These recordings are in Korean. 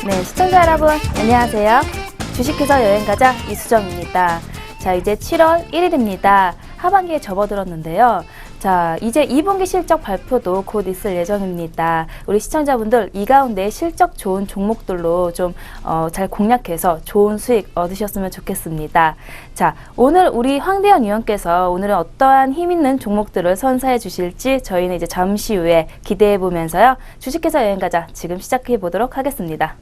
네, 시청자 여러분, 안녕하세요. 주식회사 여행가자 이수정입니다. 자, 이제 7월 1일입니다. 하반기에 접어들었는데요. 자, 이제 2분기 실적 발표도 곧 있을 예정입니다. 우리 시청자분들 이 가운데 실적 좋은 종목들로 좀 잘 공략해서 좋은 수익 얻으셨으면 좋겠습니다. 자, 오늘 우리 황대현 위원께서 오늘은 어떠한 힘 있는 종목들을 선사해 주실지 저희는 이제 잠시 후에 기대해 보면서요. 주식회사 여행가자 지금 시작해 보도록 하겠습니다.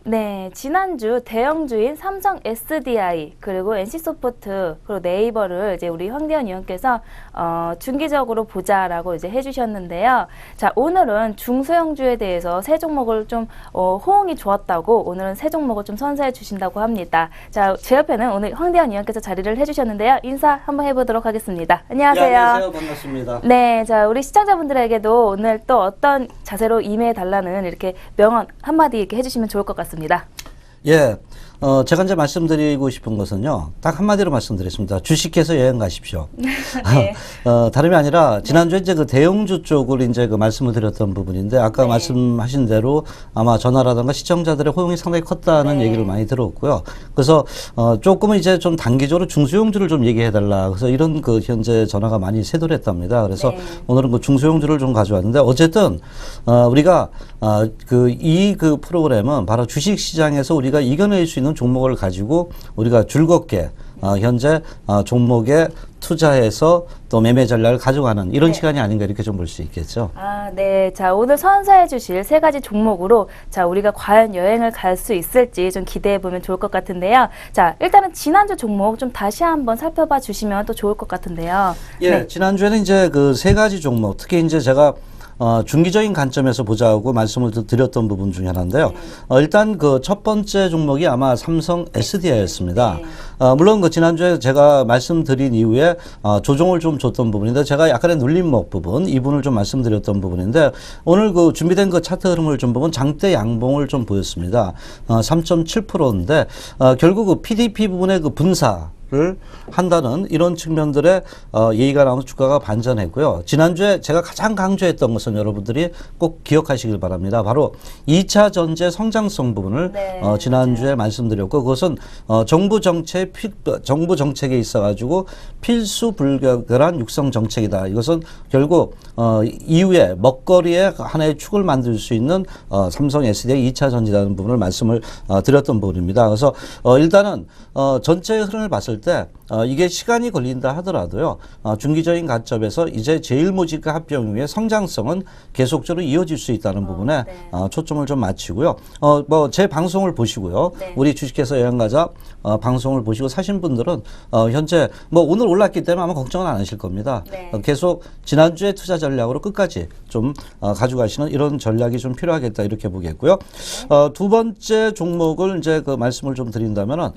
네, 지난주 대형주인 삼성 SDI 그리고 NC소프트 그리고 네이버를 이제 우리 황대현 위원께서 중기적으로 보자라고 이제 해주셨는데요. 자, 오늘은 중소형주에 대해서 세 종목을 좀 호응이 좋았다고 오늘은 세 종목을 좀 선사해 주신다고 합니다. 자, 제 옆에는 오늘 황대현 위원께서 자리를 해주셨는데요. 인사 한번 해보도록 하겠습니다. 안녕하세요. 네, 안녕하세요. 반갑습니다. 네, 자, 우리 시청자분들에게도 오늘 또 어떤 자세로 임해 달라는 이렇게 명언 한마디 이렇게 해주시면 좋을 것 같습니다. 예, 제가 이제 말씀드리고 싶은 것은요, 딱 한마디로 말씀드리겠습니다. 주식해서 여행 가십시오. 네. 다름이 아니라, 지난주에 이제 그 대형주 쪽을 이제 그 말씀을 드렸던 부분인데, 아까 네. 말씀하신 대로 아마 전화라든가 시청자들의 호응이 상당히 컸다는 네. 얘기를 많이 들었고요. 그래서, 조금은 이제 좀 단기적으로 중소형주를 좀 얘기해달라. 그래서 이런 그 현재 전화가 많이 쇄도했답니다. 그래서 네. 오늘은 그 중소형주를 좀 가져왔는데, 어쨌든, 우리가, 그 프로그램은 바로 주식 시장에서 우리가 이겨낼 수 있는 종목을 가지고 우리가 즐겁게 현재 종목에 투자해서 또 매매 전략을 가져가는 이런 네. 시간이 아닌가 이렇게 좀 볼 수 있겠죠. 아, 네. 자, 오늘 선사해 주실 세 가지 종목으로 자, 우리가 과연 여행을 갈 수 있을지 좀 기대해 보면 좋을 것 같은데요. 자, 일단은 지난주 종목 좀 다시 한번 살펴봐 주시면 또 좋을 것 같은데요. 예, 네. 지난주에는 이제 그 세 가지 종목, 특히 이제 제가 중기적인 관점에서 보자고 말씀을 드렸던 부분 중에 하나인데요. 일단 그 첫 번째 종목이 아마 삼성 SDI였습니다. 네. 물론 그 지난주에 제가 말씀드린 이후에 조정을 좀 줬던 부분인데 제가 약간의 눌림목 부분, 이 부분을 좀 말씀드렸던 부분인데 오늘 그 준비된 그 차트 흐름을 좀 보면 장대 양봉을 좀 보였습니다. 3.7%인데 결국 그 PDP 부분의 그 분사 를 한다는 이런 측면들의 얘기가 나오면서 주가가 반전했고요. 지난주에 제가 가장 강조했던 것은 여러분들이 꼭 기억하시길 바랍니다. 바로 2차 전지 성장성 부분을 네, 지난주에 말씀드렸고 그것은 정부 정책에 있어가지고 필수 불가결한 육성 정책이다. 이것은 결국 이후에 먹거리의 하나의 축을 만들 수 있는 삼성 SDI 2차 전지라는 부분을 말씀을 드렸던 부분입니다. 그래서 일단은 전체 흐름을 봤을 때 이게 시간이 걸린다 하더라도요. 중기적인 관점에서 이제 제일모직과 합병 후에 성장성은 계속적으로 이어질 수 있다는 부분에 네. 초점을 좀 맞추고요. 뭐 제 방송을 보시고요. 네. 우리 주식회사 여행가자 방송을 보시고 사신 분들은 현재 뭐 오늘 올랐기 때문에 아마 걱정은 안 하실 겁니다. 네. 계속 지난주의 투자 전략으로 끝까지 좀 가져가시는 이런 전략이 좀 필요하겠다 이렇게 보겠고요. 두 번째 종목을 이제 그 말씀을 좀 드린다면은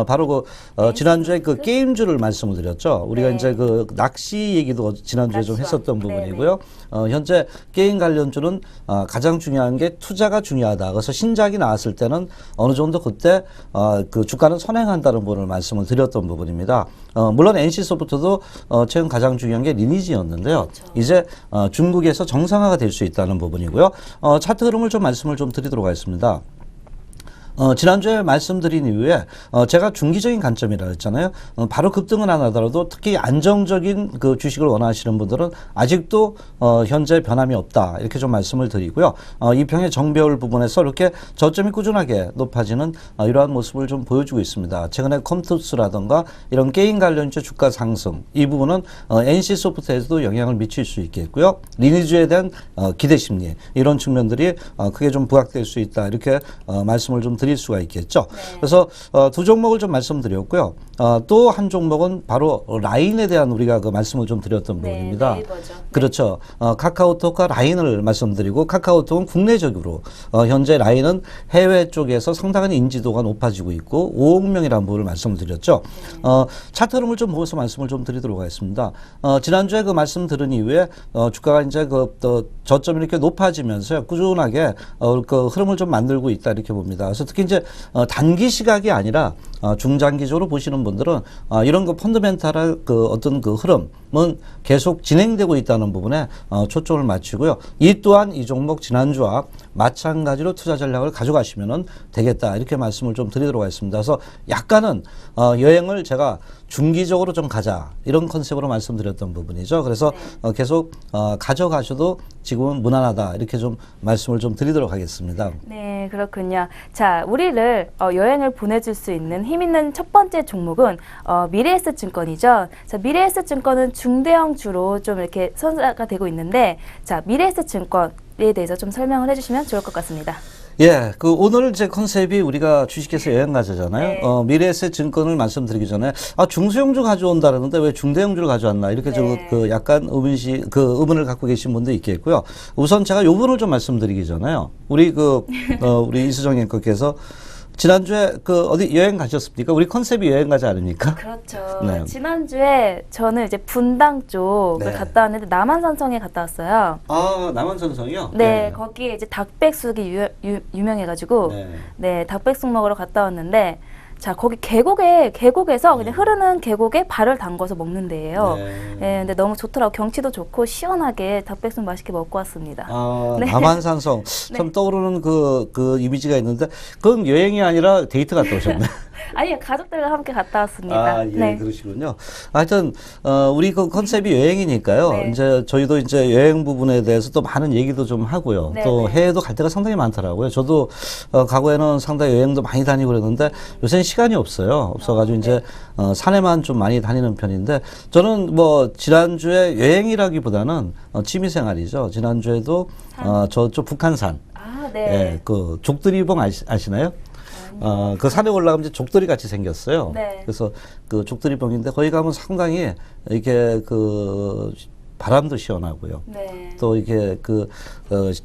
바로 그 지난주에 그 게임주를 말씀을 드렸죠. 우리가 네. 이제 그 낚시 얘기도 지난주에 좀 낚시왕. 했었던 네, 부분이고요. 현재 게임 관련주는 가장 중요한 게 투자가 중요하다. 그래서 신작이 나왔을 때는 어느 정도 그때 그 주가는 선행한다는 부분을 말씀을 드렸던 부분입니다. 물론 NC소프트도 최근 가장 중요한 게 리니지였는데요. 그렇죠. 이제 중국에서 정상화가 될 수 있다는 부분이고요. 차트 흐름을 좀 말씀을 좀 드리도록 하겠습니다. 지난주에 말씀드린 이후에 제가 중기적인 관점이라 했잖아요. 바로 급등은 안 하더라도 특히 안정적인 그 주식을 원하시는 분들은 아직도 현재 변함이 없다. 이렇게 좀 말씀을 드리고요. 이평의 정배열 부분에서 이렇게 저점이 꾸준하게 높아지는 이러한 모습을 좀 보여주고 있습니다. 최근에 컴투스라든가 이런 게임 관련주 주가 상승 이 부분은 NC소프트에서도 영향을 미칠 수 있겠고요. 리니지에 대한 기대 심리 이런 측면들이 크게 좀 부각될 수 있다. 이렇게 말씀을 좀 드릴 수가 있겠죠. 네. 그래서 두 종목을 좀 말씀드렸고요. 또 한 종목은 바로 라인에 대한 우리가 그 말씀을 좀 드렸던 부분입니다. 네이버죠. 그렇죠. 카카오톡과 라인을 말씀드리고 카카오톡은 국내적으로 현재 라인은 해외 쪽에서 상당한 인지도가 높아지고 있고 5억 명이라는 부분을 말씀을 드렸죠. 차트 흐름을 좀 보면서 말씀을 좀 드리도록 하겠습니다. 지난주에 그 말씀 들은 이후에 주가가 이제 저점이 이렇게 높아지면서 꾸준하게 그 흐름을 좀 만들고 있다 이렇게 봅니다. 그래서 특히 이제 단기 시각이 아니라 중장기적으로 보시는 분들은 이런 그 펀더멘탈한 그 어떤 그 흐름은 계속 진행되고 있다는 부분에 초점을 맞추고요. 이 또한 이 종목 지난주와 마찬가지로 투자 전략을 가져가시면 되겠다 이렇게 말씀을 좀 드리도록 하겠습니다. 그래서 약간은 여행을 제가 중기적으로 좀 가자 이런 컨셉으로 말씀드렸던 부분이죠. 그래서 계속 가져가셔도 지금은 무난하다 이렇게 좀 말씀을 좀 드리도록 하겠습니다. 네, 그렇군요. 자, 우리를 여행을 보내줄 수 있는 힘 있는 첫 번째 종목은 미래에셋 증권이죠. 자, 미래에셋 증권은 중대형주로 좀 이렇게 선사가 되고 있는데, 자, 미래에셋 증권에 대해서 좀 설명을 해주시면 좋을 것 같습니다. 예, 그 오늘 제 컨셉이 우리가 주식회사 여행 가자잖아요. 네. 미래에셋 증권을 말씀드리기 전에 중소형주 가져온다는데 왜 중대형주를 가져왔나 이렇게 네. 그 약간 의문을 갖고 계신 분도 있겠고요. 우선 제가 요 부분을 좀 말씀드리기 전에요. 우리 우리 이수정 앵커께서 지난주에 어디 여행 가셨습니까? 우리 컨셉이 여행 가자 아닙니까? 그렇죠. 네. 지난주에 저는 이제 분당 쪽을 네. 갔다 왔는데 남한산성에 갔다 왔어요. 남한산성이요? 네, 거기에 이제 닭백숙이 유명해가지고 네. 네, 닭백숙 먹으러 갔다 왔는데 자, 거기 계곡에서 그냥 흐르는 계곡에 발을 담궈서 먹는 데예요. 네, 근데 너무 좋더라고. 경치도 좋고 시원하게 닭백숙 맛있게 먹고 왔습니다. 네. 남한산성 참 떠오르는 그 이미지가 있는데 그건 여행이 아니라 데이트 갔다 오셨네. 아니요, 가족들과 함께 갔다 왔습니다. 예, 네. 그러시군요. 하여튼 우리 그 컨셉이 여행이니까요. 네. 이제 저희도 이제 여행 부분에 대해서 또 많은 얘기도 좀 하고요. 네, 또 네. 해외도 갈 데가 상당히 많더라고요. 저도 과거에는 상당히 여행도 많이 다니고 그랬는데 요새는 시간이 없어요. 없어가지고 이제 산에만 좀 많이 다니는 편인데 저는 뭐 지난주에 여행이라기보다는 취미생활이죠. 지난주에도 저쪽 북한산, 네. 예, 그 족두리봉 아시나요? 그 산에 올라가면 이제 족돌이 같이 생겼어요. 네. 그래서 그 족돌이봉인데 거기 가면 상당히 이게 바람도 시원하고요. 네. 또 이게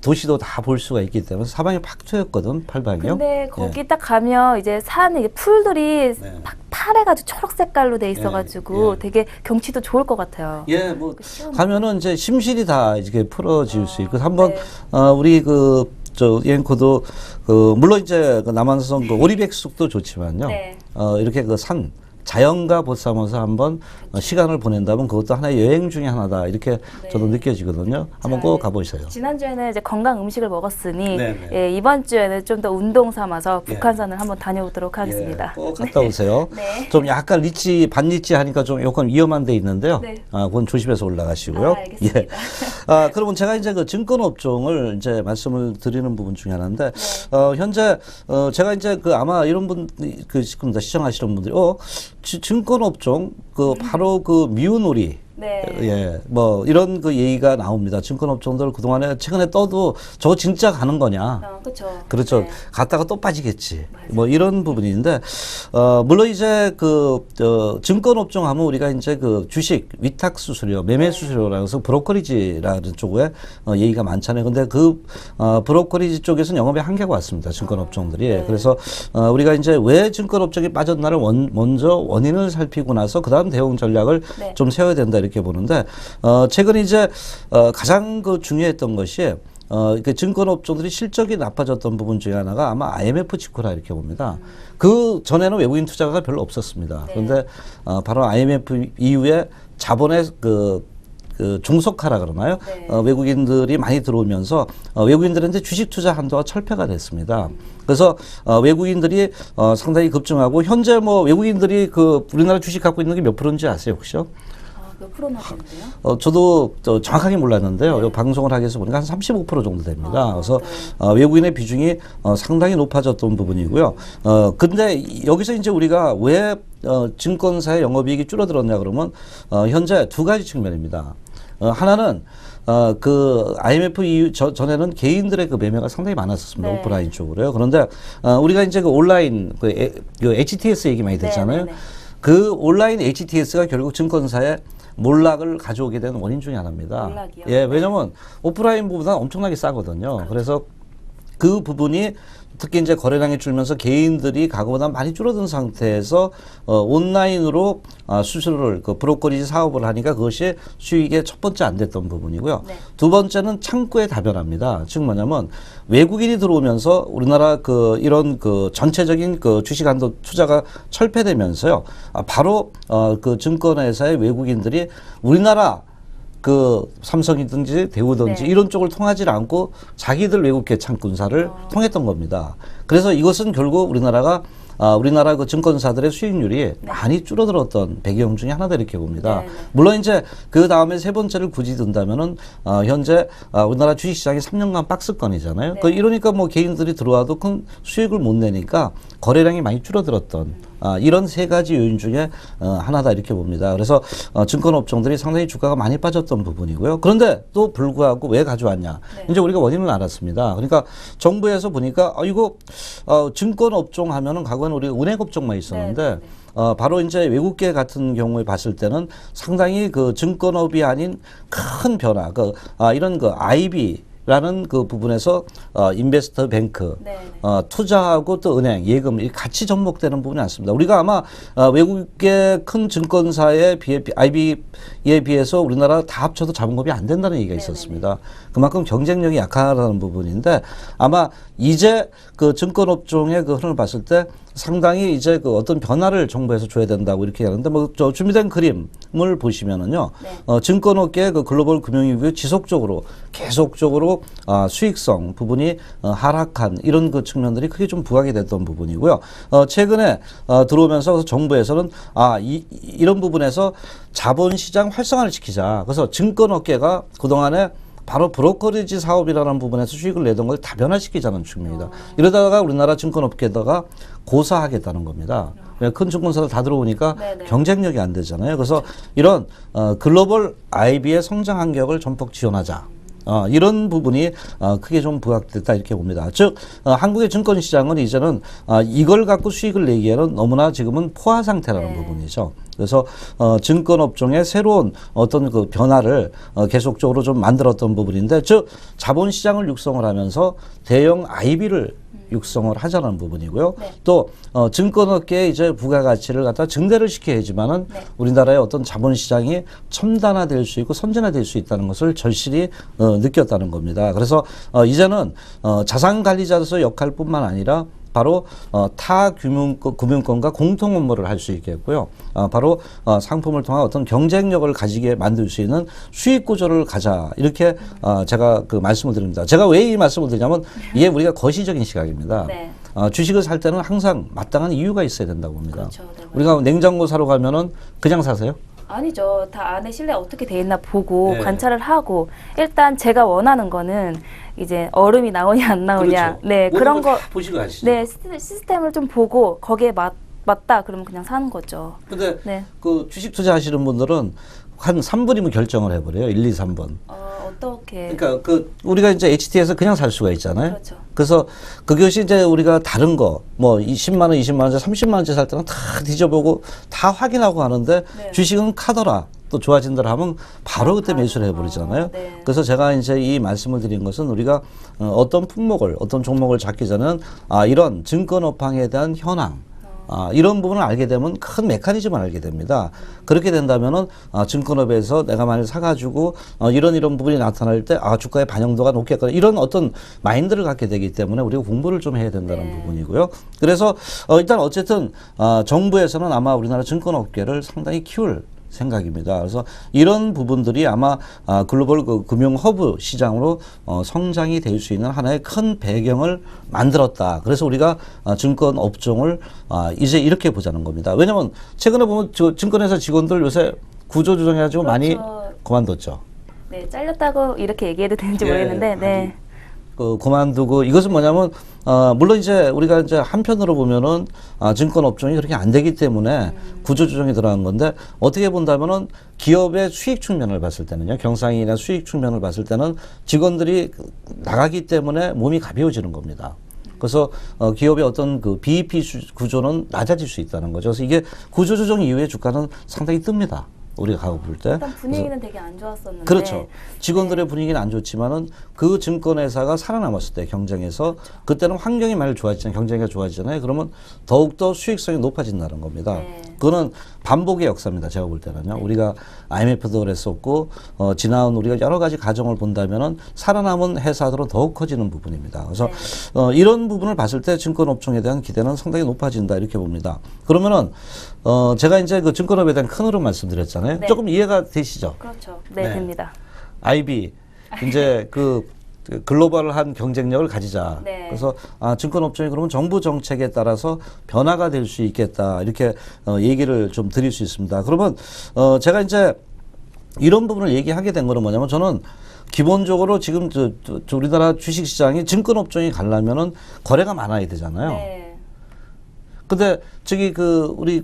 도시도 다 볼 수가 있기 때문에 사방이 팍 트였거든, 팔방이요. 근데 거기 딱 가면 이제 산에 풀들이 네. 파래가지고 초록 색깔로 돼 있어가지고 예. 되게 경치도 좋을 것 같아요. 예, 뭐 시원하고. 가면은 이제 심실이 다 이렇게 풀어질 수 있고 한번 네. 우리 앵커도 물론 이제 남한산 오리백숙도 좋지만요. 네. 이렇게 산 자연과 보쌈어서 한번 시간을 보낸다면 그것도 하나의 여행 중에 하나다 이렇게 네. 저도 느껴지거든요. 한번 자, 꼭 가보세요. 지난주에는 이제 건강 음식을 먹었으니 네, 네. 예, 이번 주에는 좀 더 운동 삼아서 예. 북한산을 한번 다녀오도록 하겠습니다. 꼭 갔다 오세요. 네. 좀 약간 반리치 하니까 좀 약간 위험한 데 있는데요. 네. 그건 조심해서 올라가시고요. 알겠습니다. 그러면 제가 이제 그 증권업종을 이제 말씀을 드리는 부분 중에 하나인데, 현재, 제가 이제 아마 이런 시청하시는 분들이, 증권업종, 바로 미운오리, 네. 예, 뭐 이런 얘기가 나옵니다. 증권업종들 그동안에 최근에 떠도 저거 진짜 가는 거냐? 그렇죠. 네. 갔다가 또 빠지겠지. 뭐 이런 부분인데, 물론 이제 증권업종 하면 우리가 이제 주식 위탁 수수료, 매매 수수료라고 해서 브로커리지라는 쪽에 얘기가 많잖아요. 근데 브로커리지 쪽에서는 영업의 한계가 왔습니다. 증권업종들이. 네. 그래서 우리가 이제 왜 증권업종이 빠졌나를 먼저 원인을 살피고 나서 그다음 대응 전략을 네. 좀 세워야 된다 이렇게 보는데, 최근 이제 가장 중요했던 것이 증권업종들이 실적이 나빠졌던 부분 중에 하나가 아마 IMF 직후라 이렇게 봅니다. 그 전에는 외국인 투자가 별로 없었습니다. 네. 그런데 바로 IMF 이후에 자본의 종속화라 그러나요? 네. 외국인들이 많이 들어오면서 외국인들한테 주식 투자 한도가 철폐가 됐습니다. 그래서 외국인들이 상당히 급증하고 현재 뭐 외국인들이 우리나라 주식 갖고 있는 게 몇 프로인지 아세요 혹시요? 몇 프로나 되는데요? 저도 정확하게 몰랐는데요. 이 방송을 하기 위해서 보니까 한 35% 정도 됩니다. 그래서 외국인의 비중이 상당히 높아졌던 부분이고요. 근데 여기서 이제 우리가 왜 증권사의 영업이익이 줄어들었냐 그러면 현재 두 가지 측면입니다. 하나는 IMF 이후 전에는 개인들의 매매가 상당히 많았었습니다. 네. 오프라인 쪽으로요. 그런데 우리가 이제 온라인 HTS 얘기 많이 됐잖아요. 네. 그 온라인 HTS가 결국 증권사의 몰락을 가져오게 된 원인 중에 하나입니다. 몰락이요? 예, 왜냐면 오프라인보다 엄청나게 싸거든요. 그래서 그 부분이 특히 이제 거래량이 줄면서 개인들이 과거보다 많이 줄어든 상태에서 온라인으로 수수료를 그 브로커리지 사업을 하니까 그것이 수익의 첫 번째 안 됐던 부분이고요. 네. 두 번째는 창구의 다변화입니다. 즉 뭐냐면 외국인이 들어오면서 우리나라 그 이런 그 전체적인 그 주식한도 투자가 철폐되면서요. 바로 그 증권회사의 외국인들이 우리나라 그 삼성이든지 대우든지 네. 이런 쪽을 통하지 않고 자기들 외국계 창군사를 통했던 겁니다. 그래서 이것은 결국 우리나라 그 증권사들의 수익률이 많이 줄어들었던 배경 중에 하나다 이렇게 봅니다. 네. 물론 이제 그 다음에 세 번째를 굳이 든다면은 현재 우리나라 주식시장이 3년간 박스권이잖아요. 네. 이러니까 뭐 개인들이 들어와도 큰 수익을 못 내니까 거래량이 많이 줄어들었던 이런 세 가지 요인 중에 하나다 이렇게 봅니다. 그래서 증권 업종들이 상당히 주가가 많이 빠졌던 부분이고요. 그런데 또 불구하고 왜 가져왔냐? 네. 이제 우리가 원인을 알았습니다. 그러니까 정부에서 보니까 이거 증권 업종 하면은 과거에는 우리가 은행 업종만 있었는데 바로 이제 외국계 같은 경우에 봤을 때는 상당히 그 증권업이 아닌 큰 변화, 이런 그 IB 라는 그 부분에서 인베스터 뱅크, 투자하고 또 은행, 예금 이 같이 접목되는 부분이 많습니다. 우리가 아마 외국의 큰 증권사에 비해 IB에 비해서 우리나라 다 합쳐도 자본금이 안 된다는 얘기가 있었습니다. 그만큼 경쟁력이 약하다는 부분인데 아마 이제 그 증권업종의 그 흐름을 봤을 때 상당히 이제 그 어떤 변화를 정부에서 줘야 된다고 이렇게 하는데 뭐 저 준비된 그림을 보시면은요, 증권업계의 그 글로벌 금융위기에 지속적으로 계속적으로 수익성 부분이 하락한 이런 그 측면들이 크게 좀 부각이 됐던 부분이고요. 최근에 들어오면서 정부에서는 이런 부분에서 자본시장 활성화를 시키자. 그래서 증권업계가 그동안에 바로 브로커리지 사업이라는 부분에서 수익을 내던 걸 다변화시키자는 측면이다. 이러다가 우리나라 증권업계에다가 고사하겠다는 겁니다. 큰 증권사들 다 들어오니까 경쟁력이 안 되잖아요. 그래서 이런 글로벌 IB의 성장 환경을 전폭 지원하자. 이런 부분이 크게 좀 부각됐다 이렇게 봅니다. 즉 한국의 증권시장은 이제는 이걸 갖고 수익을 내기에는 너무나 지금은 포화 상태라는 부분이죠. 그래서 증권업종의 새로운 어떤 그 변화를 계속적으로 좀 만들었던 부분인데, 즉 자본시장을 육성을 하면서 대형 IB를 육성을 하자는 부분이고요. 또 증권업계의 이제 부가가치를 갖다 증대를 시켜야지만은 우리나라의 어떤 자본시장이 첨단화될 수 있고 선진화될 수 있다는 것을 절실히 느꼈다는 겁니다. 그래서 이제는 자산관리자로서 역할뿐만 아니라 바로 타 금융권과 공통 업무를 할 수 있겠고요. 바로 상품을 통한 어떤 경쟁력을 가지게 만들 수 있는 수익 구조를 가자. 이렇게 제가 그 말씀을 드립니다. 제가 왜 이 말씀을 드리냐면 이게 우리가 거시적인 시각입니다. 주식을 살 때는 항상 마땅한 이유가 있어야 된다고 봅니다. 그렇죠. 네, 우리가 냉장고 사러 가면은 그냥 사세요? 아니죠. 다 안에 실내 어떻게 돼 있나 보고 관찰을 하고, 일단 제가 원하는 거는 이제 얼음이 나오냐 안 나오냐, 그렇죠. 그런 거 보시고 가시죠. 시스템을 좀 보고 거기에 맞다 그러면 그냥 사는 거죠. 근데 그 주식 투자하시는 분들은 한 3분이면 결정을 해버려요. 1, 2, 3번. 어떻게? 그러니까 우리가 이제 HT에서 그냥 살 수가 있잖아요. 그렇죠. 그래서 그것이 이제 우리가 다른 거, 뭐 10만 원, 20만 원짜리, 30만 원짜리 살 때는 다 뒤져보고 다 확인하고 하는데 주식은 카더라. 또 좋아진다라 하면 바로 그때 매수를 해버리잖아요. 그래서 제가 이제 이 말씀을 드린 것은 우리가 어떤 품목을, 어떤 종목을 잡기 전에는 이런 증권업황에 대한 현황, 이런 부분을 알게 되면 큰 메커니즘을 알게 됩니다. 그렇게 된다면은 증권업에서 내가 만약 사가지고 이런 부분이 나타날 때 주가의 반영도가 높겠거나 이런 어떤 마인드를 갖게 되기 때문에 우리가 공부를 좀 해야 된다는 부분이고요. 그래서 일단 어쨌든 정부에서는 아마 우리나라 증권업계를 상당히 키울 생각입니다. 그래서 이런 부분들이 아마 글로벌 그 금융 허브 시장으로 성장이 될 수 있는 하나의 큰 배경을 만들었다. 그래서 우리가 증권 업종을 이제 이렇게 보자는 겁니다. 왜냐하면 최근에 보면 증권회사 직원들 요새 구조조정해가지고 많이 그만뒀죠. 네, 잘렸다고 이렇게 얘기해도 되는지 모르겠는데, 그만두고 이것은 뭐냐면 물론 이제 우리가 이제 한편으로 보면은 증권 업종이 그렇게 안 되기 때문에 구조조정이 들어간 건데, 어떻게 본다면은 기업의 수익 측면을 봤을 때는요, 경상이나 수익 측면을 봤을 때는 직원들이 나가기 때문에 몸이 가벼워지는 겁니다. 그래서 기업의 어떤 그 BEP 구조는 낮아질 수 있다는 거죠. 그래서 이게 구조조정 이후에 주가는 상당히 뜹니다. 우리가 가고 볼 때. 일단 분위기는 되게 안 좋았었는데. 그렇죠. 직원들의 분위기는 안 좋지만은 그 증권회사가 살아남았을 때 경쟁에서 그때는 환경이 많이 좋아지잖아요. 경쟁이 좋아지잖아요. 그러면 더욱더 수익성이 높아진다는 겁니다. 네. 그거는 반복의 역사입니다. 제가 볼 때는요. 우리가 IMF도 그랬었고 지나온 우리가 여러 가지 가정을 본다면은 살아남은 회사들은 더욱 커지는 부분입니다. 그래서 이런 부분을 봤을 때 증권업종에 대한 기대는 상당히 높아진다 이렇게 봅니다. 그러면은 제가 이제 그 증권업에 대한 큰 흐름 말씀드렸잖아요. 네. 조금 이해가 되시죠? 그렇죠. 네, 네. 됩니다. IB 이제 그 글로벌한 경쟁력을 가지자. 네. 그래서 증권업종이 그러면 정부 정책에 따라서 변화가 될 수 있겠다 이렇게 얘기를 좀 드릴 수 있습니다. 그러면 제가 이제 이런 부분을 얘기하게 된 거는 뭐냐면 저는 기본적으로 지금 저 우리나라 주식시장이 증권업종이 가려면은 거래가 많아야 되잖아요. 네. 근데 저기 우리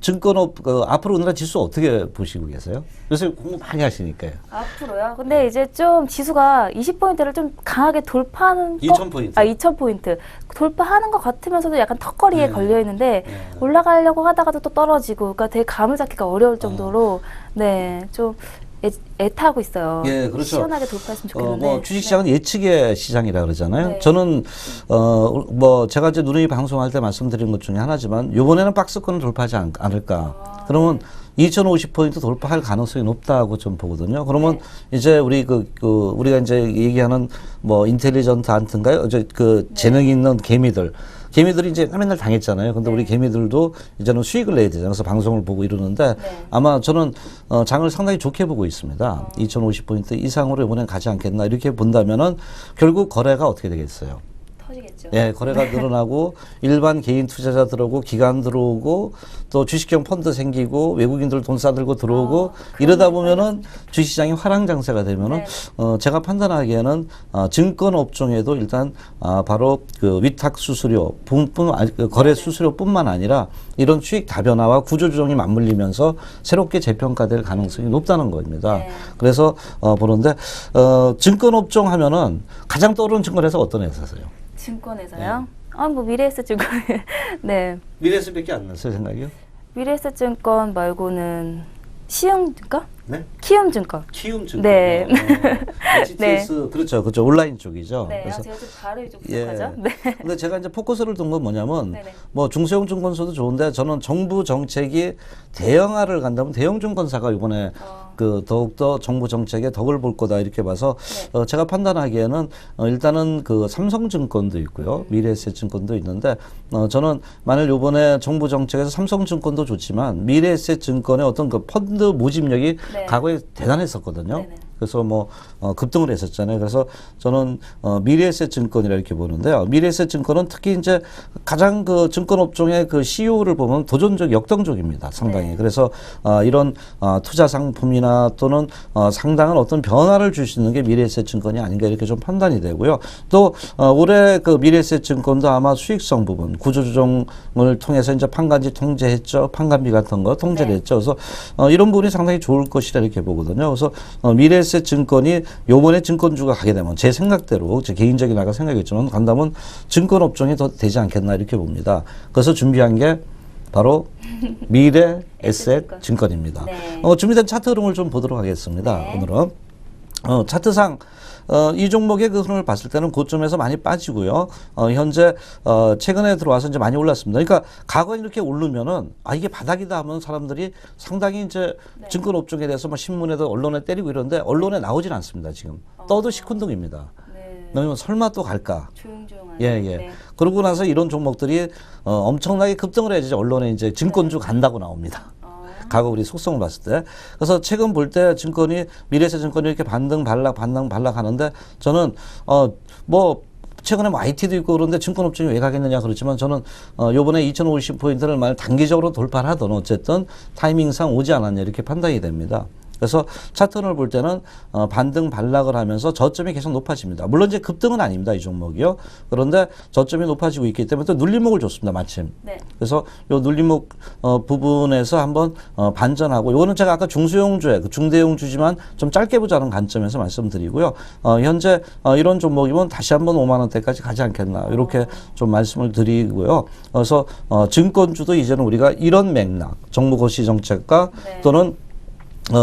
증권업 앞으로 우리나라 지수 어떻게 보시고 계세요? 요새 공부 많이 하시니까요. 앞으로요? 근데 이제 좀 지수가 20포인트를 좀 강하게 돌파하는 2000포인트. 2000포인트. 돌파하는 것 같으면서도 약간 턱걸이에 네. 걸려 있는데 네. 올라가려고 하다가도 또 떨어지고 그러니까 되게 감을 잡기가 어려울 정도로 네, 좀 애타고 있어요. 예, 그렇죠. 시원하게 돌파했으면 좋겠는데. 뭐 주식시장은 예측의 시장이라 그러잖아요. 네. 저는 뭐 제가 이제 누누이 방송할 때 말씀드린 것 중에 하나지만 이번에는 박스권을 돌파하지 않을까. 그러면 2050포인트 돌파할 가능성이 높다고 좀 보거든요. 그러면 이제 우리 우리가 이제 얘기하는 뭐 인텔리전트 한트인가요? 이제 재능 있는 개미들이 이제 맨날 당했잖아요. 근데 우리 개미들도 이제는 수익을 내야 되잖아요. 그래서 방송을 보고 이러는데 아마 저는 장을 상당히 좋게 보고 있습니다. 2050포인트 이상으로 이번엔 가지 않겠나 이렇게 본다면은 결국 거래가 어떻게 되겠어요? 터지겠죠. 예, 거래가 늘어나고 일반 개인 투자자 들어오고 기관 들어오고 또 주식형 펀드 생기고 외국인들 돈 싸들고 들어오고 이러다 보면은 주식시장이 화랑장세가 되면은 제가 판단하기에는 증권 업종에도 일단 바로 위탁 수수료 거래 수수료뿐만 아니라 이런 수익 다변화와 구조조정이 맞물리면서 새롭게 재평가될 가능성이 높다는 겁니다. 네. 그래서 보는데 증권 업종 하면은 가장 떠오르는 증권회사 어떤 회사세요? 증권회사요? 뭐 미래에셋증권. 네. 미래에셋밖에 안 났어요, 생각이요? 미래에셋증권 말고는 시흥증권? 네? 키움증권. 키움증권. 네. HTS 그렇죠, 그렇죠. 온라인 쪽이죠. 네. 그래서 제가 좀 바로 이쪽 예. 부족하죠. 네. 근데 제가 이제 포커스를 둔 건 뭐냐면 네네. 뭐 중소형 증권사도 좋은데 저는 정부 정책이 대형화를 간다면 대형 증권사가 이번에 더욱더 정부 정책에 덕을 볼 거다 이렇게 봐서 제가 판단하기에는 일단은 삼성증권도 있고요. 미래에셋증권도 있는데 저는 만일 이번에 정부 정책에서 삼성증권도 좋지만 미래에셋증권의 어떤 펀드 모집력이 네. 과거에 대단했었거든요. 네네. 그래서 급등을 했었잖아요. 그래서 저는 미래에셋증권이라 이렇게 보는데요. 미래에셋증권은 특히 이제 가장 증권 업종의 CEO를 보면 도전적 역동적입니다. 상당히. 네. 그래서 이런 투자 상품이나 또는 상당한 어떤 변화를 줄 수 있는 게 미래에셋증권이 아닌가 이렇게 좀 판단이 되고요. 또 올해 미래에셋증권도 아마 수익성 부분 구조조정을 통해서 이제 판관지 통제했죠. 판관비 같은 거 통제를 했죠. 그래서 이런 부분이 상당히 좋을 것이라 이렇게 보거든요. 그래서 미래에셋증권이 요번에 증권주가 가게 되면 제 생각대로 제 개인적인 생각이지만 간다면 증권 업종이 더 되지 않겠나 이렇게 봅니다. 그래서 준비한 게 바로 미래에셋증권입니다. 네. 준비된 차트 흐름을 좀 보도록 하겠습니다. 네. 오늘은 차트상 이 종목의 흐름을 봤을 때는 고점에서 많이 빠지고요. 현재 최근에 들어와서 이제 많이 올랐습니다. 그러니까 과거에 이렇게 오르면은 이게 바닥이다 하면 사람들이 상당히 이제 증권 업종에 대해서 신문에도 언론에 때리고 이러는데 언론에 나오진 않습니다. 지금 떠도 시큰둥입니다. 네. 그러면 설마 또 갈까? 조용조용한. 예. 네. 그러고 나서 이런 종목들이 엄청나게 급등을 해야지 언론에 이제 증권주 간다고 나옵니다. 과거 우리 속성을 봤을 때. 그래서 최근 볼 때 미래에셋증권이 이렇게 반등 발락 하는데 저는 최근에 IT도 있고 그런데 증권업종이 왜 가겠느냐 그렇지만 저는 요번에 2050포인트를 만약 단기적으로 돌파를 하든 어쨌든 타이밍상 오지 않았냐 이렇게 판단이 됩니다. 그래서 차트를 볼 때는 반등 반락을 하면서 저점이 계속 높아집니다. 물론 이제 급등은 아닙니다. 이 종목이요. 그런데 저점이 높아지고 있기 때문에 또 눌림목을 줬습니다. 마침. 네. 그래서 요 눌림목 부분에서 한번 반전하고 요거는 제가 아까 중소형주에 중대형주지만 좀 짧게 보자는 관점에서 말씀드리고요. 현재 이런 종목이면 다시 한번 5만 원대까지 가지 않겠나 이렇게 좀 말씀을 드리고요. 그래서 증권주도 이제는 우리가 이런 맥락 정부 거시 정책과 또는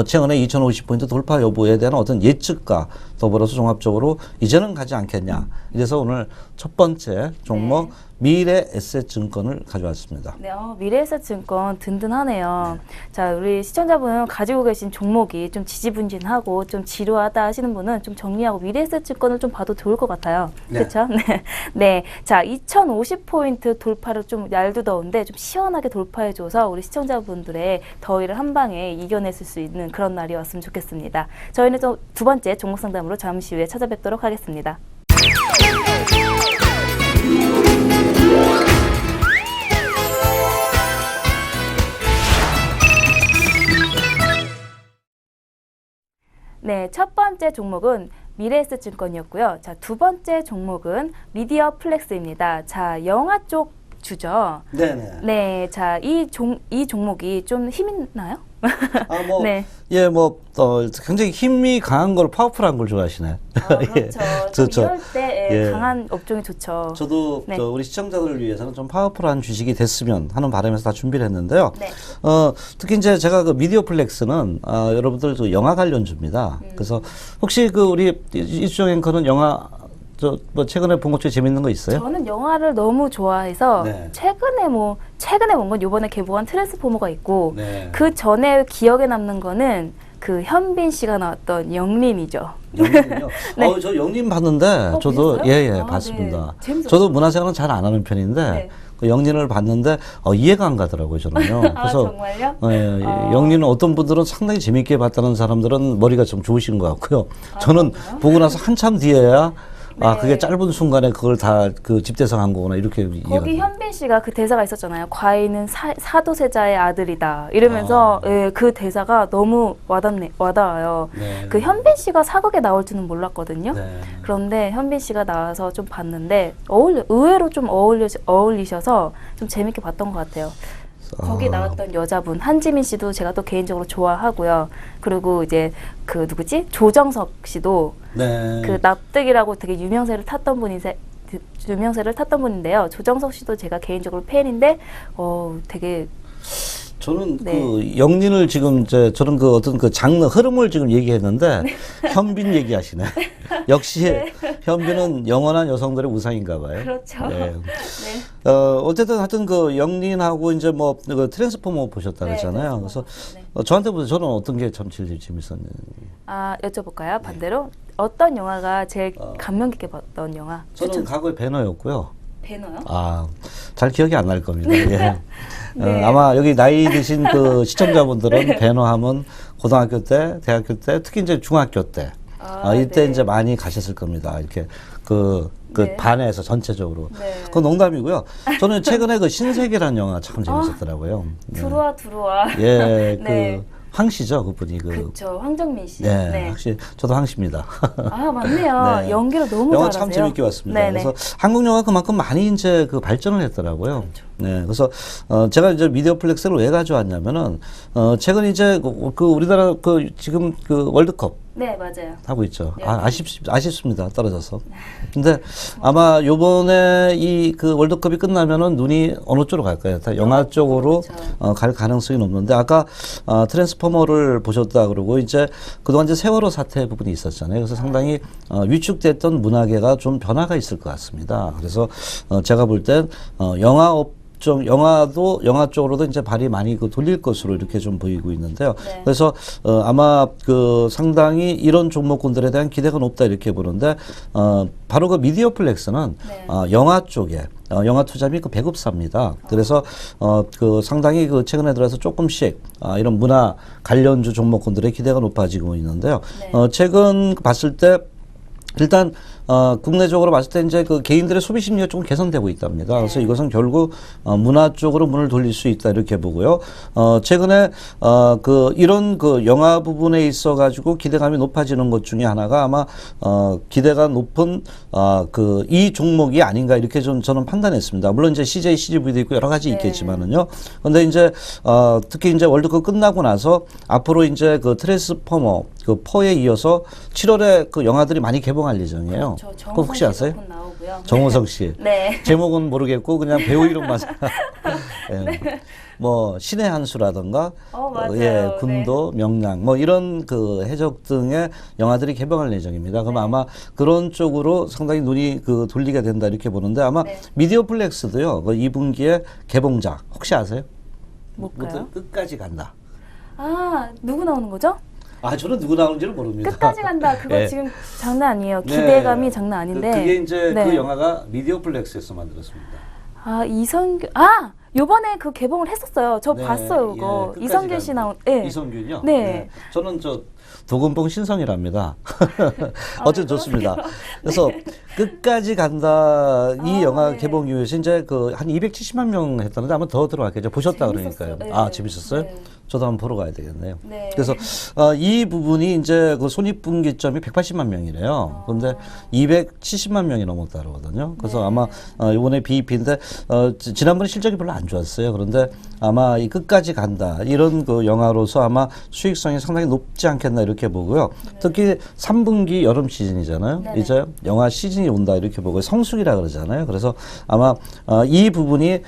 최근에 2050포인트 돌파 여부에 대한 어떤 예측과 더불어서 종합적으로 이제는 가지 않겠냐. 이래서 오늘 첫 번째 종목 미래에셋증권을 가져왔습니다. 네, 미래에셋증권 든든하네요. 자, 우리 시청자분 가지고 계신 종목이 좀 지지분진하고 좀 지루하다 하시는 분은 좀 정리하고 미래에셋증권을 좀 봐도 좋을 것 같아요. 네. 그렇죠? 네. 네. 자, 2050포인트 돌파를 좀 날도 더운데 좀 시원하게 돌파해줘서 우리 시청자분들의 더위를 한 방에 이겨냈을 수 있는 그런 날이 왔으면 좋겠습니다. 저희는 또 두 번째 종목 상담으로 잠시 후에 찾아뵙도록 하겠습니다. 네, 첫 번째 종목은 미래에셋증권이었고요. 자, 두 번째 종목은 미디어 플렉스입니다. 자, 영화 쪽 주죠. 네네. 네, 자, 이 종목이 좀 힘 있나요? 네. 예, 굉장히 힘이 강한 걸, 파워풀한 걸 좋아하시네. 그렇죠. 좀 좋죠. 이럴 때 예. 강한 업종이 좋죠. 저도 네. 우리 시청자들을 위해서는 좀 파워풀한 주식이 됐으면 하는 바람에서 다 준비를 했는데요. 네. 특히 이제 제가 그 미디어 플렉스는 여러분들 그 영화 관련주입니다. 그래서 혹시 그 우리 이수정 앵커는 영화 최근에 본 것 중에 재밌는 거 있어요? 저는 영화를 너무 좋아해서 네. 최근에 본 건 이번에 개봉한 트랜스포머가 있고 네. 그 전에 기억에 남는 거는 그 현빈 씨가 나왔던 영림이죠. 영림요? 네. 저 영림 봤는데 저도 보셨어요? 봤습니다. 네. 재밌었어요. 저도 문화생활은 잘 안 하는 편인데 네. 그 영림을 봤는데 이해가 안 가더라고요, 저는요. 그래서 정말요? 영림은 어떤 분들은 상당히 재밌게 봤다는 사람들은 머리가 좀 좋으신 것 같고요. 저는 그런가요? 보고 나서 한참 뒤에야 네. 그게 짧은 순간에 그걸 다 그 집대성한 거구나 이렇게 이해가 거기 돼요. 현빈 씨가 그 대사가 있었잖아요. 과인은 사도세자의 아들이다. 이러면서 그 대사가 너무 와닿아요. 네. 그 현빈 씨가 사극에 나올 줄은 몰랐거든요. 네. 그런데 현빈 씨가 나와서 좀 봤는데 의외로 좀 어울리셔서 좀 재밌게 봤던 것 같아요. 거기 나왔던 여자분 한지민 씨도 제가 또 개인적으로 좋아하고요. 그리고 이제 그 누구지? 조정석 씨도 네. 그 납득이라고 되게 유명세를 탔던 분인데요. 조정석 씨도 제가 개인적으로 팬인데 되게 저는 네. 그 영린을 지금 저는 그 어떤 그 장르 흐름을 지금 얘기했는데 현빈 얘기하시네. 역시 현빈은 영원한 여성들의 우상인가 봐요. 그렇죠. 네. 네. 어쨌든 하여튼 그 영린하고 이제 그 트랜스포머 보셨다 네, 그랬잖아요. 그래서 네. 저한테 보세요. 저는 어떤 게 참 제일 재밌었는지. 여쭤볼까요? 반대로 어떤 영화가 제일 감명 깊게 봤던 영화? 저는 과거에 배너였고요. 배너요? 잘 기억이 안 날 겁니다. 예. 네. 아마 여기 나이 드신 그 시청자분들은 배너하면 고등학교 때, 대학교 때, 특히 이제 중학교 때, 이때 네. 이제 많이 가셨을 겁니다. 이렇게 네. 반에서 전체적으로. 네. 그건 농담이고요. 저는 최근에 그 신세계라는 영화 참 재밌었더라고요. 네. 들어와. 예, 네. 황씨죠, 그분이. 그렇죠. 황정민 씨. 네, 확실히 저도 황씨입니다. 맞네요. 네. 연기를 너무 영화 잘하세요. 참 재밌게 봤습니다. 네네. 그래서 한국 영화 그만큼 많이 이제 그 발전을 했더라고요. 그렇죠. 네, 그래서 제가 이제 미디어 플렉스를 왜 가져왔냐면은 최근 이제 그 우리나라 지금 그 월드컵 네, 맞아요. 하고 있죠. 네. 아쉽습니다. 떨어져서. 근데 아마 요번에 이 그 월드컵이 끝나면은 눈이 어느 쪽으로 갈까요? 다 영화 쪽으로 그렇죠. 갈 가능성이 높는데 아까 트랜스포머를 보셨다 그러고 이제 그동안 이제 세월호 사태 부분이 있었잖아요. 그래서 상당히 위축됐던 문화계가 좀 변화가 있을 것 같습니다. 그래서 제가 볼 땐 영화 쪽으로도 이제 발이 많이 돌릴 것으로 이렇게 좀 보이고 있는데요. 네. 그래서 아마 그 상당히 이런 종목군들에 대한 기대가 높다 이렇게 보는데 바로 그 미디어 플렉스는 네. 영화 쪽에 영화 투자 및 그 배급사입니다. 그래서 그 상당히 그 최근에 들어서 조금씩 이런 문화 관련주 종목군들의 기대가 높아지고 있는데요. 네. 최근 봤을 때 일단 국내적으로 봤을 때 이제 그 개인들의 소비 심리가 조금 개선되고 있답니다. 그래서 이것은 결국 문화 쪽으로 문을 돌릴 수 있다 이렇게 보고요. 최근에 이런 그 영화 부분에 있어 가지고 기대감이 높아지는 것 중에 하나가 아마 기대가 높은 이 종목이 아닌가 이렇게 좀 저는 판단했습니다. 물론 이제 CJ, CGV도 있고 여러 가지 있겠지만은요. 근데 이제 특히 이제 월드컵 끝나고 나서 앞으로 이제 그 트랜스포머 그4에 이어서 7월에 그 영화들이 많이 개봉할 예정이에요. 그거 혹시 아세요? 하더라고요. 정호성 씨. 네. 제목은 모르겠고 그냥 배우 이름만. 예. 뭐 신의 한 수라든가 맞아요. 예, 군도, 명량 뭐 이런 그 해적 등의 영화들이 개봉할 예정입니다. 그럼 네. 아마 그런 쪽으로 상당히 눈이 그 돌리게 된다 이렇게 보는데 아마 네. 미디어플렉스도요. 그 2분기에 개봉작 혹시 아세요? 뭘까요? 끝까지 간다. 아, 누구 나오는 거죠? 아, 저는 누구 나오는지는 모릅니다. 끝까지 간다. 그거 예. 지금 장난 아니에요. 네. 기대감이 장난 아닌데. 그게 이제 네. 그 영화가 미디어플렉스에서 만들었습니다. 아, 이성균. 아, 요번에 그 개봉을 했었어요. 저 네, 봤어요, 그거. 예, 이성균 씨 간다. 나온. 네. 이성균이요? 네. 저는 저 도금봉 신성이랍니다. 어쨌든 좋습니다. 그래서 끝까지 간다 이 영화 네. 개봉 이후에서 이제 그 한 270만 명 했다는데 아마 더 들어왔겠죠. 보셨다 재밌었어요. 그러니까요. 네. 아, 재밌었어요? 네. 저도 한번 보러 가야 되겠네요. 네. 그래서 이 부분이 이제 그 손익분기점이 180만 명이래요. 그런데 270만 명이 넘었다 그러거든요. 그래서 네. 아마 이번에 BEP인데 지난번에 실적이 별로 안 좋았어요. 그런데 아마 이 끝까지 간다 이런 그 영화로서 아마 수익성이 상당히 높지 않겠나 이렇게 보고요. 특히 3분기 여름 시즌이잖아요. 네네. 이제 영화 시즌이 온다 이렇게 보고요. 성수기라 그러잖아요. 그래서 아마 이 부분이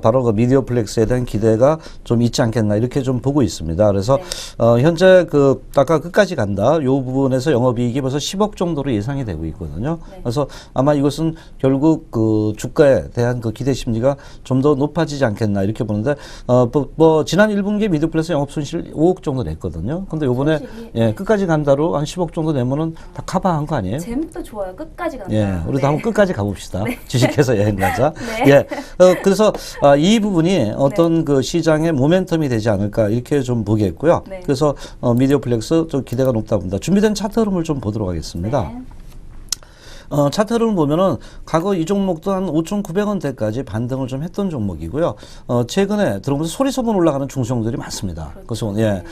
바로 그 미디어플렉스에 대한 기대가 좀 있지 않겠나 이렇게 좀 보고 있습니다. 그래서 네. 현재 그 아까 끝까지 간다 이 부분에서 영업이익이 벌써 10억 정도로 예상이 되고 있거든요. 네. 그래서 아마 이것은 결국 그 주가에 대한 그 기대 심리가 좀 더 높아지지 않겠나 이렇게 보는데 뭐 지난 1분기에 미디어플렉스 영업 손실 5억 정도 냈거든요. 근데 요번에 손실이? 예, 끝까지 간다로 한 10억 정도 내면은 다 커버한 거 아니에요? 제목도 좋아요. 끝까지 간다. 예, 우리도 한번 끝까지 가봅시다. 주식회사 여행 가자. 네. 예, 그래서 이 부분이 어떤 그 시장의 모멘텀이 되지 않을까 이렇게 좀 보겠고요. 네. 그래서 미디어플렉스 좀 기대가 높다 봅니다. 준비된 차트 흐름을 좀 보도록 하겠습니다. 네. 차트 흐름을 보면은 과거 이 종목도 한 5,900원대까지 반등을 좀 했던 종목이고요. 최근에 들어오면서 소리소문 올라가는 중소형들이 많습니다. 그래서 예,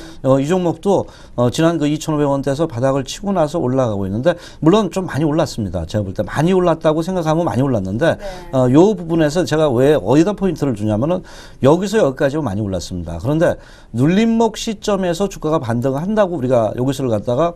이 종목도 지난 그 2,500원대에서 바닥을 치고 나서 올라가고 있는데 물론 좀 많이 올랐습니다. 제가 볼 때 많이 올랐다고 생각하면 많이 올랐는데 네. 요 부분에서 제가 왜 어디다 포인트를 주냐면은 여기서 여기까지 많이 올랐습니다. 그런데 눌림목 시점에서 주가가 반등을 한다고 우리가 여기서를 갖다가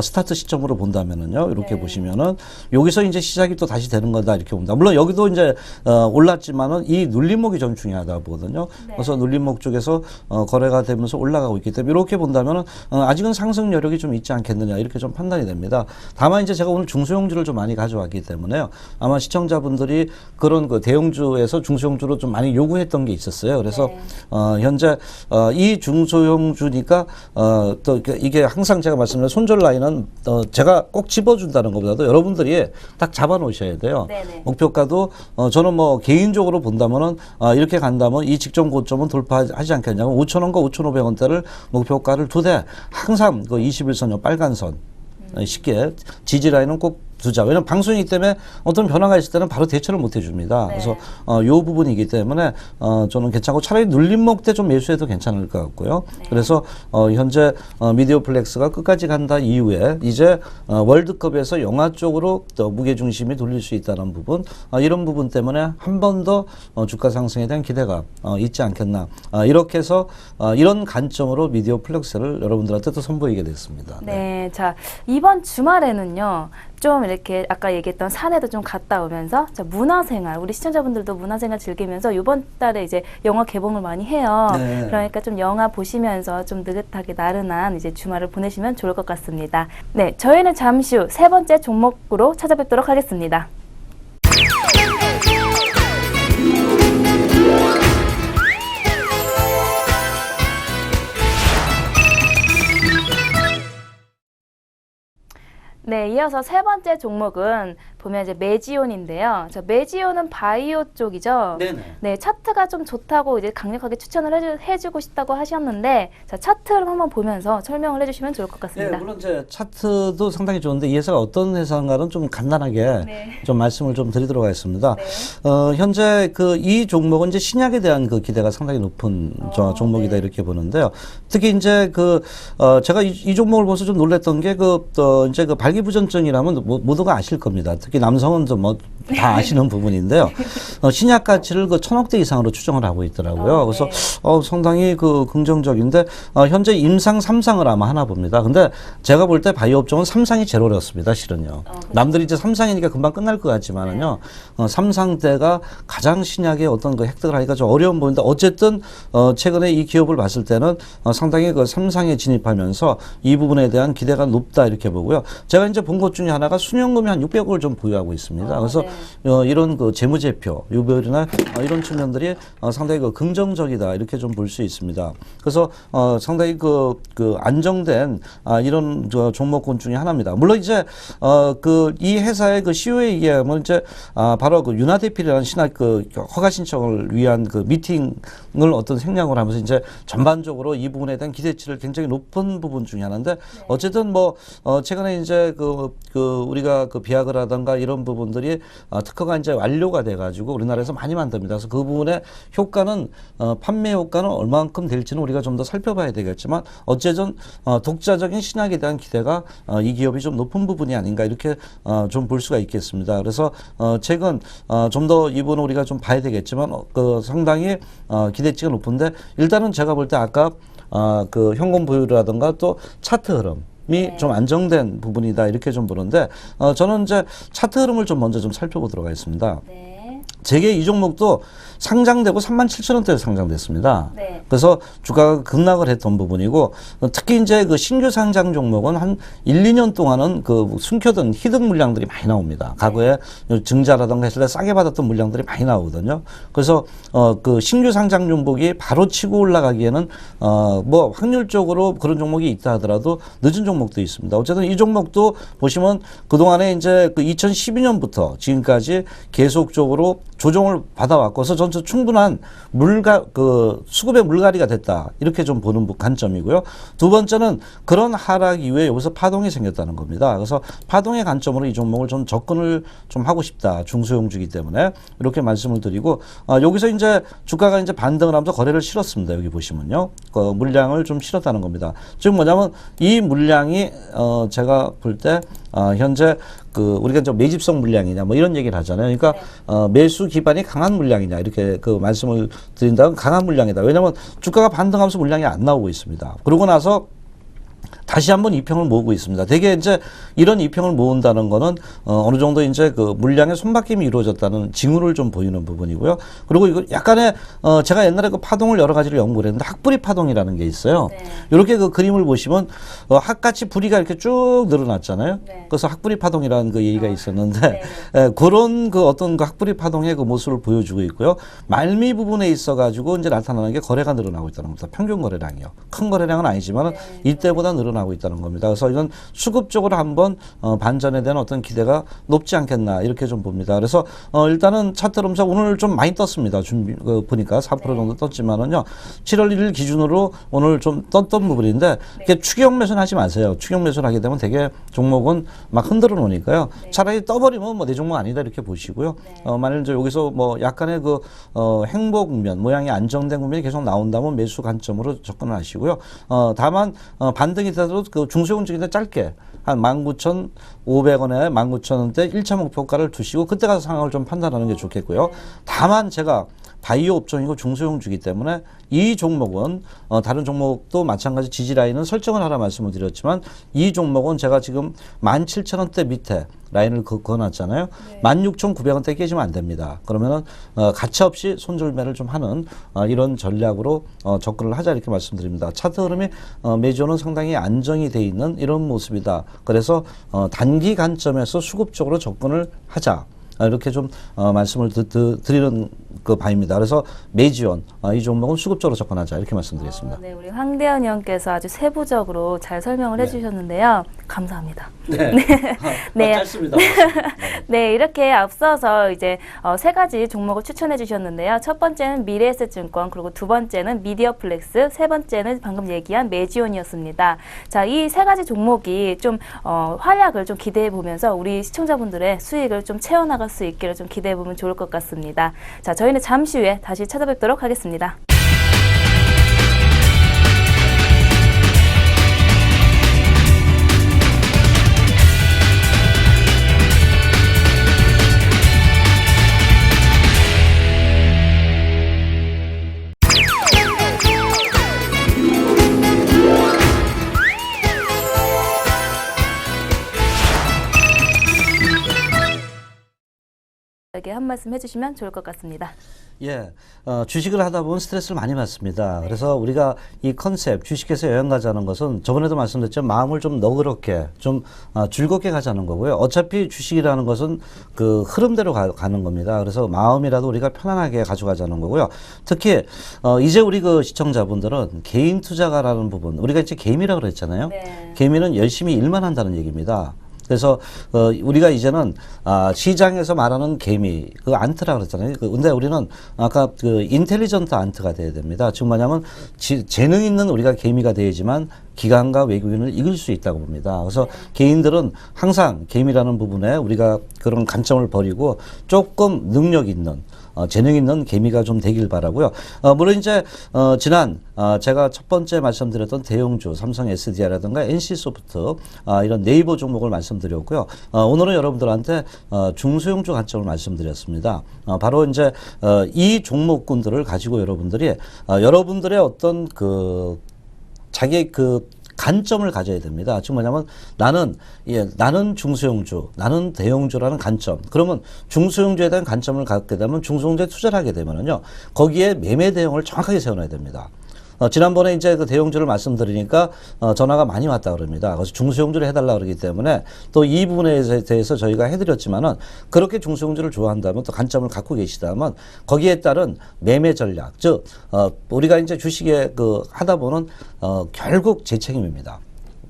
스타트 시점으로 본다면은요. 이렇게 네. 보시면은 여기서 이제 시작이 또 다시 되는 거다 이렇게 봅니다. 물론 여기도 이제 올랐지만은 이 눌림목이 좀 중요하다 보거든요. 네. 그래서 눌림목 쪽에서 거래가 되면서 올라가고 있기 때문에 이렇게 본다면은 아직은 상승 여력이 좀 있지 않겠느냐 이렇게 좀 판단이 됩니다. 다만 이제 제가 오늘 중소형주를 좀 많이 가져왔기 때문에요. 아마 시청자분들이 그런 그 대형주에서 중소형주로 좀 많이 요구했던 게 있었어요. 그래서 네. 현재 이 중소형주니까 또 이게 항상 제가 말씀드린 손절 라인은 제가 꼭 집어준다는 것보다도 여러분들이 딱 잡아 놓으셔야 돼요. 네네. 목표가도 저는 뭐 개인적으로 본다면은 이렇게 간다면 이 직전 고점은 돌파하지 않겠냐고 5,000원과 5,500원대를 목표가를 두 대 항상 그 21선요 빨간 선 쉽게 지지 라인은 꼭 두자. 왜냐면 방송이기 때문에 어떤 변화가 있을 때는 바로 대처를 못 해줍니다. 네. 그래서 요 부분이기 때문에 저는 괜찮고 차라리 눌림목 때 좀 매수해도 괜찮을 것 같고요. 네. 그래서 현재 미디어플렉스가 끝까지 간다 이후에 이제 월드컵에서 영화 쪽으로 또 무게 중심이 돌릴 수 있다는 부분 이런 부분 때문에 한 번 더 주가 상승에 대한 기대가 있지 않겠나 이렇게 해서 이런 관점으로 미디어플렉스를 여러분들한테 또 선보이게 됐습니다. 네, 자 이번 주말에는요. 좀 이렇게 아까 얘기했던 산에도 좀 갔다 오면서 자, 문화생활 우리 시청자분들도 문화생활 즐기면서 이번 달에 이제 영화 개봉을 많이 해요. 네. 그러니까 좀 영화 보시면서 좀 느긋하게 나른한 이제 주말을 보내시면 좋을 것 같습니다. 네, 저희는 잠시 후 세 번째 종목으로 찾아뵙도록 하겠습니다. 네, 이어서 세 번째 종목은 보면 이제 메지온인데요. 자, 메지온은 바이오 쪽이죠. 네네. 네, 차트가 좀 좋다고 이제 강력하게 추천을 해주고 싶다고 하셨는데, 자, 차트를 한번 보면서 설명을 해주시면 좋을 것 네, 같습니다. 물론 이제 차트도 상당히 좋은데 이 회사가 어떤 회사인가는 좀 간단하게 네. 좀 말씀을 좀 드리도록 하겠습니다. 네. 현재 그 이 종목은 이제 신약에 대한 그 기대가 상당히 높은 종목이다 네. 이렇게 보는데요. 특히 이제 그 제가 이 종목을 보면서 좀 놀랐던 게 이제 그 발기부전증이라면 모두가 아실 겁니다. 특히 남성은 좀 뭐 다 아시는 부분인데요. 신약 가치를 그 1,000억대 이상으로 추정을 하고 있더라고요. 그래서 상당히 그 긍정적인데 현재 임상 3상을 아마 하나 봅니다. 근데 제가 볼 때 바이오 업종은 3상이 제일 어렵습니다. 실은요. 남들이 이제 3상이니까 금방 끝날 것 같지만은요. 3상 때가 가장 신약의 어떤 그 획득을 하기가 좀 어려운 부분인데 어쨌든 최근에 이 기업을 봤을 때는 상당히 그 3상에 진입하면서 이 부분에 대한 기대가 높다 이렇게 보고요. 제가 이제 본 것 중에 하나가 순연금이 한 600억을 좀 보유하고 있습니다. 그래서 이런 그 재무제표, 유별이나 이런 측면들이 상당히 그 긍정적이다 이렇게 좀 볼 수 있습니다. 그래서 상당히 그 안정된 이런 저 종목군 중에 하나입니다. 물론 이제 그 이 회사의 그 CEO에 의하면 이제 바로 그 윤하대필이라는 신학 그 허가 신청을 위한 그 미팅을 어떤 생략을 하면서 이제 전반적으로 이 부분에 대한 기대치를 굉장히 높은 부분 중에 하나인데 어쨌든 뭐 최근에 이제 그 우리가 그 비아그라든가 이런 부분들이 특허가 이제 완료가 돼가지고 우리나라에서 많이 만듭니다. 그래서 그 부분의 효과는 판매 효과는 얼마만큼 될지는 우리가 좀 더 살펴봐야 되겠지만 어쨌든 독자적인 신약에 대한 기대가 이 기업이 좀 높은 부분이 아닌가 이렇게 좀 볼 수가 있겠습니다. 그래서 최근 좀 더 이 부분은 우리가 좀 봐야 되겠지만 그 상당히 기대치가 높은데 일단은 제가 볼 때 아까 그 현금 보유라든가 또 차트 흐름 좀 안정된 부분이다 이렇게 좀 보는데 저는 이제 차트 흐름을 좀 먼저 좀 살펴보도록 하겠습니다. 제게 이 종목도 상장되고 37,000원대에 상장됐습니다. 그래서 주가가 급락을 했던 부분이고 특히 이제 그 신규 상장 종목은 한 1, 2년 동안은 그 숨겨둔 히든 물량들이 많이 나옵니다. 과거에 증자라든가 했을 때 싸게 받았던 물량들이 많이 나오거든요. 그래서 그 신규 상장 종목이 바로 치고 올라가기에는 뭐 확률적으로 그런 종목이 있다 하더라도 늦은 종목도 있습니다. 어쨌든 이 종목도 보시면 그동안에 이제 그 2012년부터 지금까지 계속적으로 조정을 받아왔고서 전체 충분한 수급의 물갈이가 됐다. 이렇게 좀 보는 관점이고요. 두 번째는 그런 하락 이후에 여기서 파동이 생겼다는 겁니다. 그래서 파동의 관점으로 이 종목을 좀 접근을 좀 하고 싶다. 중소형주기 때문에 이렇게 말씀을 드리고 여기서 이제 주가가 이제 반등을 하면서 거래를 실었습니다. 여기 보시면요. 그 물량을 좀 실었다는 겁니다. 즉 뭐냐면 이 물량이 제가 볼 때 현재 그 우리가 이제 매집성 물량이냐 뭐 이런 얘기를 하잖아요. 그러니까 매수 기반이 강한 물량이냐 이렇게 그 말씀을 드린다면 강한 물량이다. 왜냐하면 주가가 반등하면서 물량이 안 나오고 있습니다. 그러고 나서 다시 한번 이평을 모으고 있습니다. 되게 이제 이런 이평을 모은다는 거는 어느 정도 이제 그 물량의 손바뀜이 이루어졌다는 징후를 좀 보이는 부분이고요. 그리고 이거 약간의 제가 옛날에 그 파동을 여러 가지를 연구를 했는데 학부리 파동이라는 게 있어요. 이렇게 그 그림을 보시면 학같이 부리가 이렇게 쭉 늘어났잖아요. 그래서 학부리 파동이라는 그 얘기가 있었는데 그런 그 어떤 그 학부리 파동의 그 모습을 보여주고 있고요. 말미 부분에 있어 가지고 이제 나타나는 게 거래가 늘어나고 있다는 겁니다. 평균 거래량이요. 큰 거래량은 아니지만은 이때보다 늘어나고 있다는 겁니다. 그래서 이건 수급적으로 한번 반전에 대한 어떤 기대가 높지 않겠나 이렇게 좀 봅니다. 그래서 일단은 차트 흐름상 오늘 좀 많이 떴습니다. 보니까 4% 정도 떴지만은요. 7월 1일 기준으로 오늘 좀 떴던 부분인데 이렇게 추격 매수는 하지 마세요. 추격 매수를 하게 되면 되게 종목은 막 흔들어 놓으니까요. 차라리 떠버리면 뭐 내 종목 아니다 이렇게 보시고요. 만일 이제 여기서 뭐 약간의 그 행보국면 모양이 안정된 국면이 계속 나온다면 매수 관점으로 접근을 하시고요. 다만 반등이 되더라도 그 중소형주기인데 짧게 한 19,500원에 19,000원대 1차 목표가를 두시고 그때 가서 상황을 좀 판단하는 게 좋겠고요. 다만 제가 바이오 업종이고 중소형주기 때문에 이 종목은 다른 종목도 마찬가지 지지라인은 설정을 하라 말씀을 드렸지만 이 종목은 제가 지금 17,000원대 밑에 라인을 그어놨잖아요. 16,900원대 깨지면 안 됩니다. 그러면은 가차없이 손절매를 좀 하는 이런 전략으로 접근을 하자 이렇게 말씀드립니다. 차트 흐름이 매주는 상당히 안정이 돼 있는 이런 모습이다. 그래서 단기 관점에서 수급적으로 접근을 하자. 이렇게 좀 말씀을 드리는 그 바입니다. 그래서 매지원 이 종목은 수급적으로 접근하자 이렇게 말씀드리겠습니다. 네, 우리 황대현 의원께서 아주 세부적으로 잘 설명을 해주셨는데요. 감사합니다. 네, 짧습니다. 네, 이렇게 앞서서 이제 세 가지 종목을 추천해 주셨는데요. 첫 번째는 미래에셋증권, 그리고 두 번째는 미디어플렉스, 세 번째는 방금 얘기한 매지온이었습니다. 자, 이 세 가지 종목이 좀 활약을 좀 기대해 보면서 우리 시청자분들의 수익을 좀 채워나갈 수 있기를 좀 기대해 보면 좋을 것 같습니다. 자, 저희는 잠시 후에 다시 찾아뵙도록 하겠습니다. 한 말씀 해주시면 좋을 것 같습니다. 예, 주식을 하다 보면 스트레스를 많이 받습니다. 그래서 우리가 이 컨셉, 주식해서 여행 가자는 것은 저번에도 말씀드렸지만 마음을 좀 너그럽게, 좀 즐겁게 가자는 거고요. 어차피 주식이라는 것은 그 흐름대로 가는 겁니다. 그래서 마음이라도 우리가 편안하게 가져가자는 거고요. 특히, 이제 우리 그 시청자분들은 개인 투자가라는 부분, 우리가 이제 개미라고 그랬잖아요. 네. 개미는 열심히 일만 한다는 얘기입니다. 그래서 우리가 이제는 시장에서 말하는 개미 그 안트라 그랬잖아요. 근데 우리는 아까 그 인텔리전트 안트가 돼야 됩니다. 즉 뭐냐면 재능 있는 우리가 개미가 돼야지만 기관과 외국인을 이길 수 있다고 봅니다. 그래서 개인들은 항상 개미라는 부분에 우리가 그런 관점을 버리고 조금 능력 있는 재능 있는 개미가 좀 되길 바라고요. 물론 이제 지난 제가 첫 번째 말씀드렸던 대형주 삼성 SDI라든가 NC소프트 이런 네이버 종목을 말씀드렸고요. 오늘은 여러분들한테 중소형주 관점을 말씀드렸습니다. 바로 이제 이 종목군들을 가지고 여러분들이 여러분들의 어떤 그 자기의 그 관점을 가져야 됩니다. 즉 뭐냐면 나는 중소형주, 나는 대형주라는 관점. 그러면 중소형주에 대한 관점을 갖게 되면 중소형주에 투자를 하게 되면은요. 거기에 매매 대응을 정확하게 세워놔야 됩니다. 지난번에 이제 그 대형주를 말씀드리니까 전화가 많이 왔다 그럽니다. 그래서 중소형주를 해달라 그러기 때문에 또 이 부분에 대해서 저희가 해드렸지만은 그렇게 중소형주를 좋아한다면 또 관점을 갖고 계시다면 거기에 따른 매매 전략, 즉 우리가 이제 주식에 그 하다 보는 결국 제 책임입니다.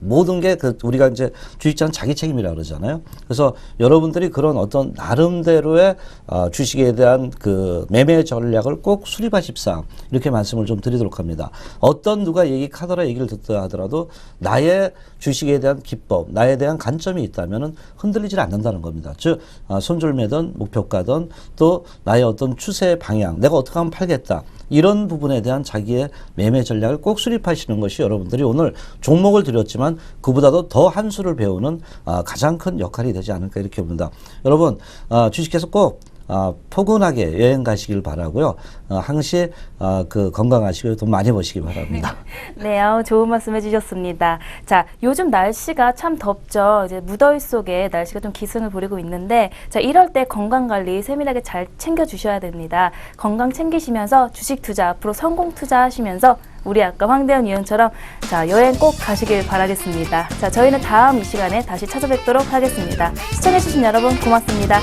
모든 게 그 우리가 이제 주식자는 자기 책임이라고 그러잖아요. 그래서 여러분들이 그런 어떤 나름대로의 주식에 대한 그 매매 전략을 꼭 수립하십사 이렇게 말씀을 좀 드리도록 합니다. 어떤 누가 카더라 얘기를 듣다 하더라도 나의 주식에 대한 기법, 나에 대한 관점이 있다면은 흔들리질 않는다는 겁니다. 즉 손절매든 목표가든 또 나의 어떤 추세 방향, 내가 어떻게 하면 팔겠다. 이런 부분에 대한 자기의 매매 전략을 꼭 수립하시는 것이 여러분들이 오늘 종목을 드렸지만 그보다도 더 한 수를 배우는 가장 큰 역할이 되지 않을까 이렇게 봅니다. 여러분 주식해서 꼭 포근하게 여행 가시길 바라고요. 항시 그 건강하시고 돈 많이 버시기 바랍니다. 네, 좋은 말씀 해주셨습니다. 자, 요즘 날씨가 참 덥죠. 이제 무더위 속에 날씨가 좀 기승을 부리고 있는데, 자, 이럴 때 건강 관리 세밀하게 잘 챙겨주셔야 됩니다. 건강 챙기시면서 주식 투자 앞으로 성공 투자하시면서 우리 아까 황대현 위원처럼 자, 여행 꼭 가시길 바라겠습니다. 자, 저희는 다음 이 시간에 다시 찾아뵙도록 하겠습니다. 시청해주신 여러분 고맙습니다.